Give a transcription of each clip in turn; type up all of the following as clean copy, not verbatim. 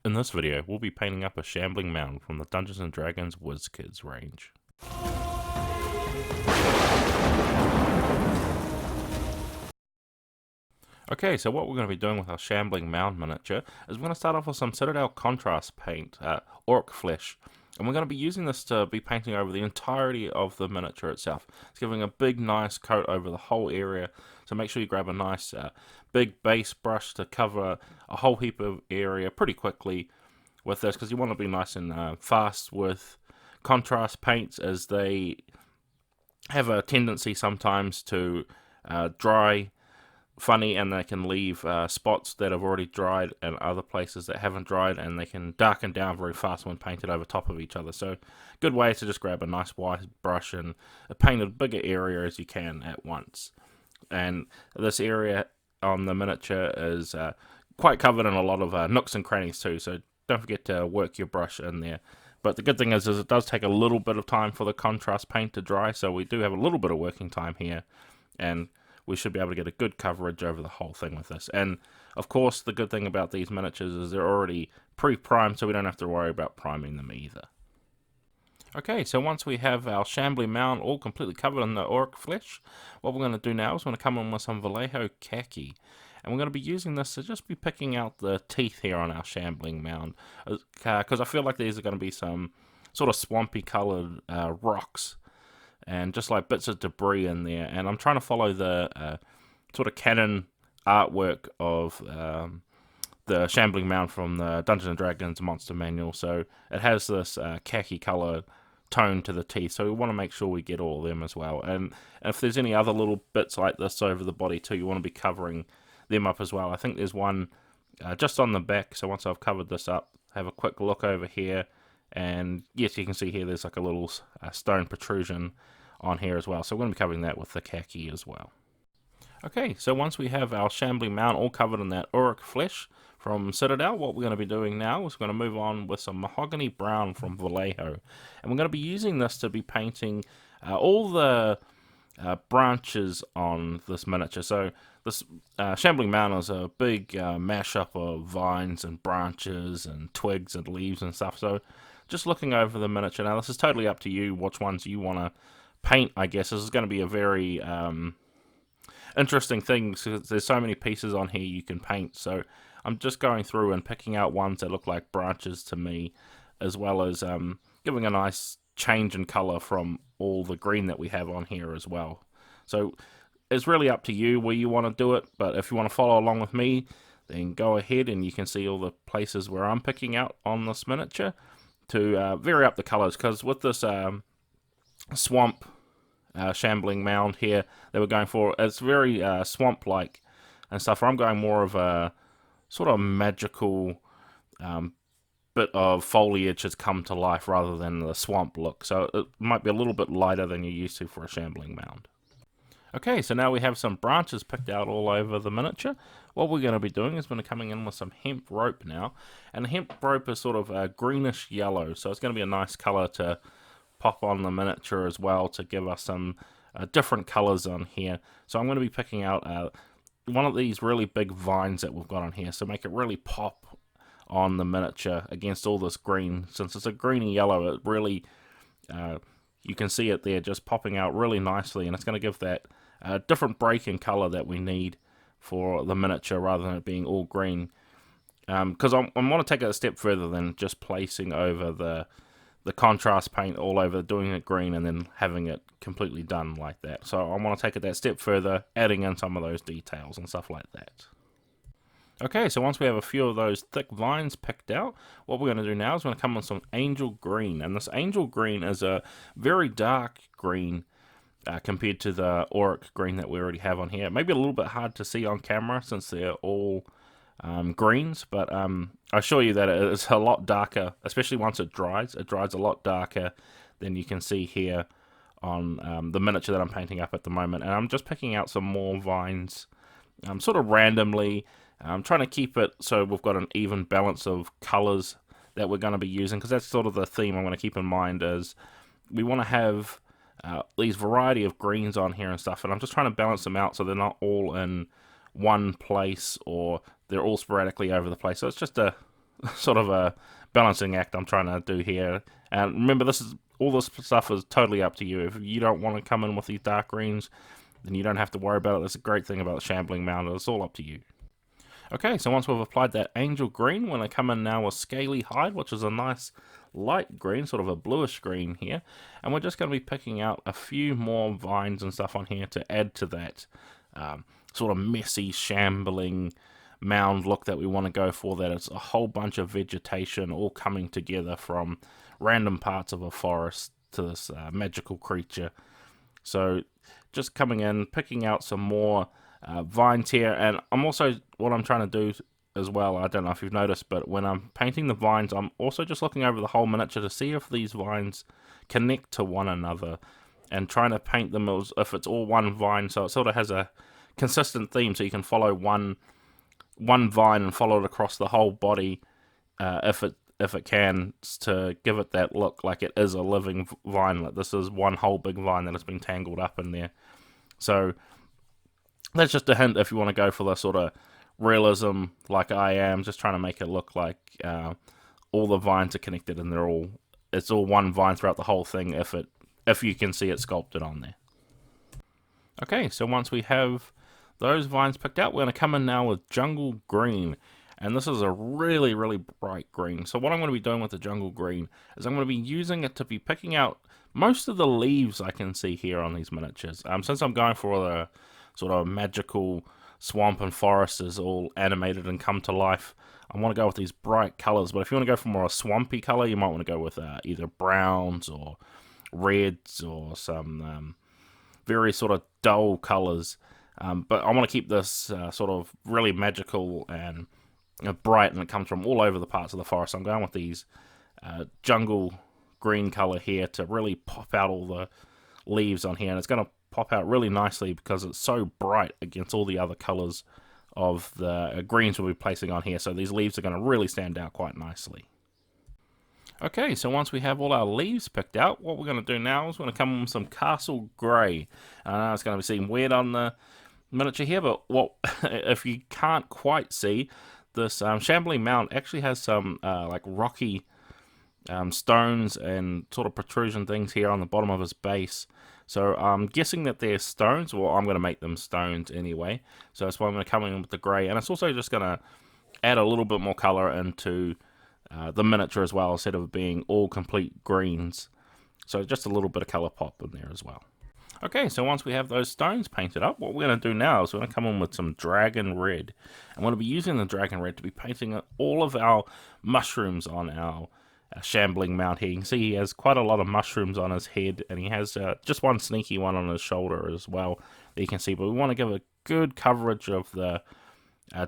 In this video, we'll be painting up a Shambling Mound from the Dungeons & Dragons Wizkids range. Okay, so what we're going to be doing with our Shambling Mound miniature is we're going to start off with some Citadel contrast paint, orc flesh. And we're going to be using this to be painting over the entirety of the miniature itself. It's giving a big nice coat over the whole area, so make sure you grab a nice big base brush to cover a whole heap of area pretty quickly with this, because you want to be nice and fast with contrast paints, as they have a tendency sometimes to dry funny, and they can leave spots that have already dried and other places that haven't dried, and they can darken down very fast when painted over top of each other. So good way to just grab a nice wide brush and paint a bigger area as you can at once. And this area on the miniature is quite covered in a lot of nooks and crannies too, so don't forget to work your brush in there. But the good thing is it does take a little bit of time for the contrast paint to dry, so we do have a little bit of working time here, and we should be able to get a good coverage over the whole thing with this. And of course, the good thing about these miniatures is they're already pre-primed, so we don't have to worry about priming them either. Okay, so once we have our Shambling Mound all completely covered in the orc flesh, what we're going to do now is we're going to come in with some vallejo khaki. And we're going to be using this to just be picking out the teeth here on our Shambling Mound, because I feel like these are going to be some sort of swampy coloured rocks, and just like bits of debris in there. And I'm trying to follow the sort of canon artwork of the Shambling Mound from the Dungeons & Dragons Monster Manual. So it has this khaki color tone to the teeth, so we want to make sure we get all of them as well. And if there's any other little bits like this over the body too, you want to be covering them up as well. I think there's one just on the back, so once I've covered this up, have a quick look over here, and yes, you can see here there's like a little stone protrusion on here as well, so we're going to be covering that with the khaki as well. Okay, so once we have our Shambling Mound all covered in that orc flesh from Citadel, what we're going to be doing now is we're going to move on with some Mahogany Brown from Vallejo, and we're going to be using this to be painting all the branches on this miniature. So this Shambling Mound is a big mashup of vines and branches and twigs and leaves and stuff, so just looking over the miniature, now this is totally up to you which ones you want to paint. I guess this is going to be a very interesting thing, because there's so many pieces on here you can paint, so I'm just going through and picking out ones that look like branches to me, as well as giving a nice change in color from all the green that we have on here as well. So it's really up to you where you want to do it, but if you want to follow along with me, then go ahead and you can see all the places where I'm picking out on this miniature to vary up the colors, because with this swamp Shambling Mound here that we're going for, it's very swamp-like and stuff. I'm going more of a sort of magical bit of foliage has come to life rather than the swamp look, so it might be a little bit lighter than you're used to for a Shambling Mound. Okay, so now we have some branches picked out all over the miniature. What we're going to be doing is we're coming in with some hemp rope now, and the hemp rope is sort of a greenish yellow, so it's going to be a nice color to pop on the miniature as well, to give us some different colors on here. So I'm going to be picking out one of these really big vines that we've got on here, so make it really pop on the miniature against all this green. Since it's a greeny yellow, it really you can see it there just popping out really nicely, and it's going to give that different break in color that we need for the miniature rather than it being all green, because I want to take it a step further than just placing over the contrast paint all over, doing it green and then having it completely done like that. So I want to take it that step further, adding in some of those details and stuff like that. Okay, so once we have a few of those thick vines picked out, what we're going to do now is we're going to come with some angel green. And this angel green is a very dark green compared to the auric green that we already have on here. Maybe a little bit hard to see on camera since they're all greens, but I assure you that it's a lot darker, especially once it dries. It dries a lot darker than you can see here on the miniature that I'm painting up at the moment. And I'm just picking out some more vines sort of randomly. I'm trying to keep it so we've got an even balance of colors that we're going to be using, because that's sort of the theme I'm going to keep in mind, is we want to have these variety of greens on here and stuff, and I'm just trying to balance them out so they're not all in one place or they're all sporadically over the place. So it's just a sort of a balancing act I'm trying to do here. And remember, all this stuff is totally up to you. If you don't want to come in with these dark greens, then you don't have to worry about it. That's a great thing about the Shambling Mound. It's all up to you. Okay, so once we've applied that angel green, we're going to come in now with scaly hide, which is a nice light green, sort of a bluish green here. And we're just going to be picking out a few more vines and stuff on here to add to that sort of messy, shambling mound look that we want to go for. That it's a whole bunch of vegetation all coming together from random parts of a forest to this magical creature. So just coming in, picking out some more vines here, and what I'm trying to do as well, I don't know if you've noticed, but when I'm painting the vines, I'm also just looking over the whole miniature to see if these vines connect to one another, and trying to paint them as if it's all one vine, so it sort of has a consistent theme, so you can follow one vine and follow it across the whole body, if it can, to give it that look like it is a living vine, like this is one whole big vine that has been tangled up in there. So that's just a hint if you want to go for the sort of realism like I am, just trying to make it look like all the vines are connected and it's all one vine throughout the whole thing if you can see it sculpted on there. Okay, so once we have those vines picked out, we're going to come in now with jungle green. And this is a really, really bright green. So what I'm going to be doing with the jungle green is I'm going to be using it to be picking out most of the leaves I can see here on these miniatures. Since I'm going for the sort of magical swamp and forest is all animated and come to life, I want to go with these bright colors. But if you want to go for more a swampy color, you might want to go with either browns or reds or some very sort of dull colors. But I want to keep this sort of really magical and bright, and it comes from all over the parts of the forest. So I'm going with these jungle green color here to really pop out all the leaves on here, and it's going to pop out really nicely because it's so bright against all the other colors of the greens we'll be placing on here. So these leaves are going to really stand out quite nicely. Okay, so once we have all our leaves picked out, what we're going to do now is we're going to come in with some castle grey. I know it's going to seem weird on the miniature here, but if you can't quite see, this Shambling Mound actually has some like rocky stones and sort of protrusion things here on the bottom of his base. So I'm guessing that they're stones. Well, I'm going to make them stones anyway. So that's why I'm going to come in with the grey. And it's also just going to add a little bit more colour into the miniature as well, instead of being all complete greens. So just a little bit of colour pop in there as well. Okay, so once we have those stones painted up, what we're going to do now is we're going to come in with some dragon red. I'm going to be using the dragon red to be painting all of our mushrooms on our Shambling Mound here. You can see he has quite a lot of mushrooms on his head, and he has just one sneaky one on his shoulder as well that you can see. But we want to give a good coverage of the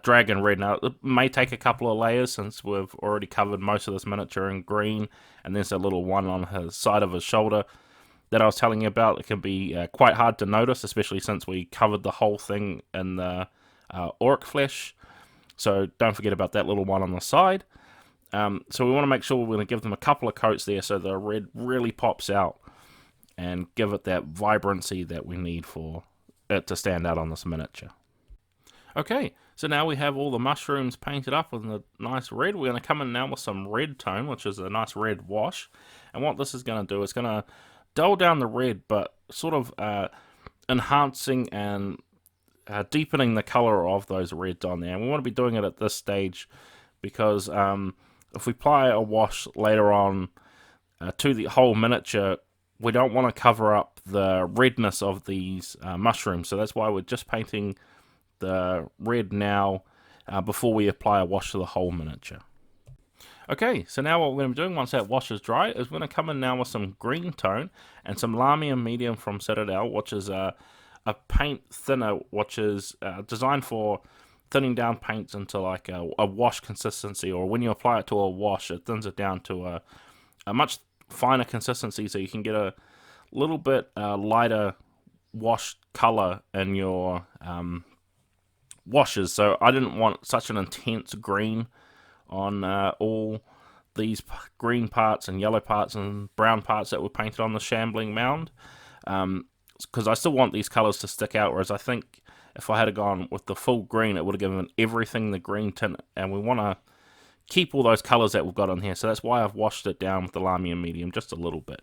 dragon red. Now, it may take a couple of layers since we've already covered most of this miniature in green, and there's a little one on his side of his shoulder that I was telling you about. It can be quite hard to notice, especially since we covered the whole thing in the orc flesh. So don't forget about that little one on the side. So we want to make sure we're going to give them a couple of coats there so the red really pops out and give it that vibrancy that we need for it to stand out on this miniature. Okay, so now we have all the mushrooms painted up with a nice red. We're going to come in now with some red tone, which is a nice red wash. And what this is going to do is going to dull down the red, but sort of enhancing and deepening the color of those reds on there. And we want to be doing it at this stage because if we apply a wash later on to the whole miniature, we don't want to cover up the redness of these mushrooms. So that's why we're just painting the red now before we apply a wash to the whole miniature. Okay, so now what we're going to be doing once that wash is dry is we're going to come in now with some green tone and some lahmian medium from Citadel, which is a paint thinner, which is designed for thinning down paints into like a wash consistency, or when you apply it to a wash, it thins it down to a much finer consistency, so you can get a little bit lighter wash color in your washes. So I didn't want such an intense green on all these green parts and yellow parts and brown parts that were painted on the Shambling Mound, because I still want these colors to stick out, whereas I think if I had gone with the full green, it would have given everything the green tint, and we want to keep all those colors that we've got on here. So that's why I've washed it down with the lahmian medium just a little bit.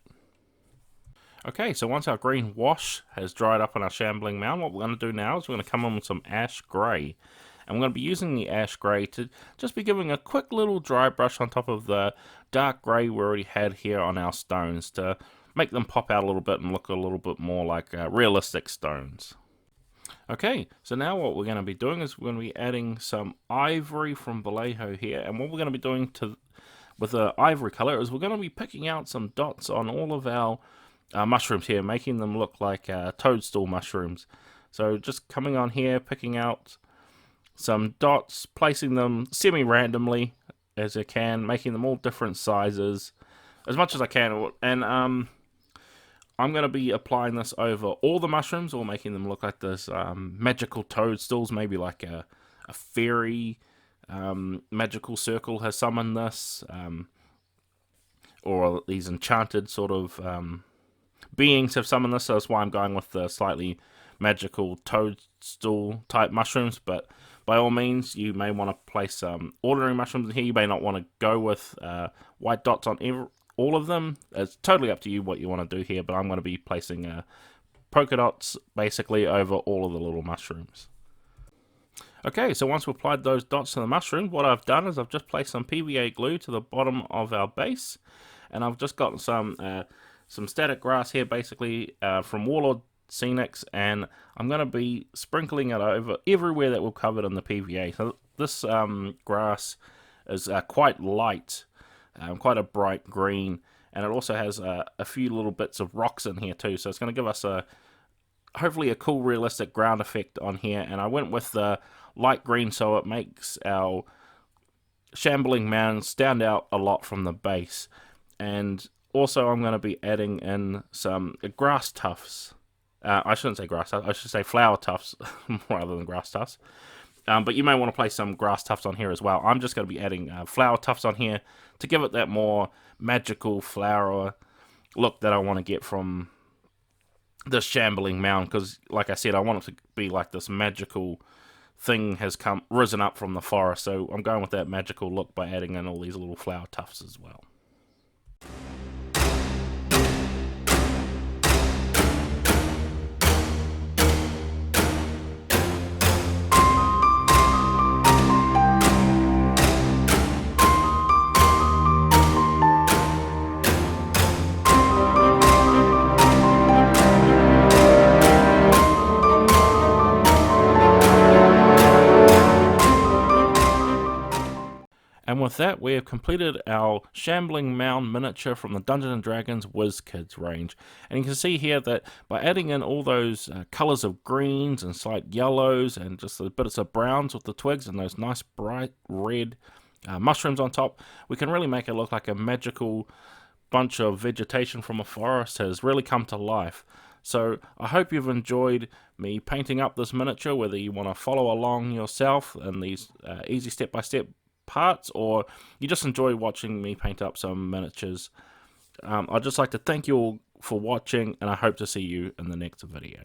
Okay, so once our green wash has dried up on our Shambling Mound, what we're going to do now is we're going to come in with some ash grey. And we're going to be using the ash grey to just be giving a quick little dry brush on top of the dark grey we already had here on our stones to make them pop out a little bit and look a little bit more like realistic stones. Okay, so now what we're going to be doing is we're going to be adding some ivory from vallejo here. And what we're going to be doing with the ivory color is we're going to be picking out some dots on all of our mushrooms here, making them look like toadstool mushrooms. So just coming on here, picking out some dots, placing them semi-randomly as I can, making them all different sizes as much as I can. And I'm going to be applying this over all the mushrooms, or making them look like this magical toadstools, maybe like a fairy magical circle has summoned this, or these enchanted sort of beings have summoned this, so that's why I'm going with the slightly magical toadstool type mushrooms. But by all means, you may want to place some ordinary mushrooms in here. You may not want to go with white dots on all of them. It's totally up to you what you want to do here, but I'm going to be placing polka dots basically over all of the little mushrooms. Okay, so once we've applied those dots to the mushroom, what I've done is I've just placed some PVA glue to the bottom of our base, and I've just got some static grass here, basically from Warlord Scenics, and I'm going to be sprinkling it over everywhere that we've covered in the PVA. So this grass is quite light, quite a bright green, and it also has a few little bits of rocks in here too, so it's going to give us hopefully a cool realistic ground effect on here. And I went with the light green so it makes our Shambling Mound stand out a lot from the base. And also I'm going to be adding in some grass tufts. I shouldn't say grass tufts, I should say flower tufts rather than grass tufts. But you may want to place some grass tufts on here as well. I'm just going to be adding flower tufts on here to give it that more magical flower look that I want to get from this Shambling Mound. Because, like I said, I want it to be like this magical thing has risen up from the forest. So I'm going with that magical look by adding in all these little flower tufts as well. And with that, we have completed our Shambling Mound miniature from the Dungeons & Dragons Wizkids range. And you can see here that by adding in all those colours of greens and slight yellows and just a bit of browns with the twigs and those nice bright red mushrooms on top, we can really make it look like a magical bunch of vegetation from a forest has really come to life. So I hope you've enjoyed me painting up this miniature, whether you want to follow along yourself in these easy step-by-step parts, or you just enjoy watching me paint up some miniatures. I'd just like to thank you all for watching, and I hope to see you in the next video.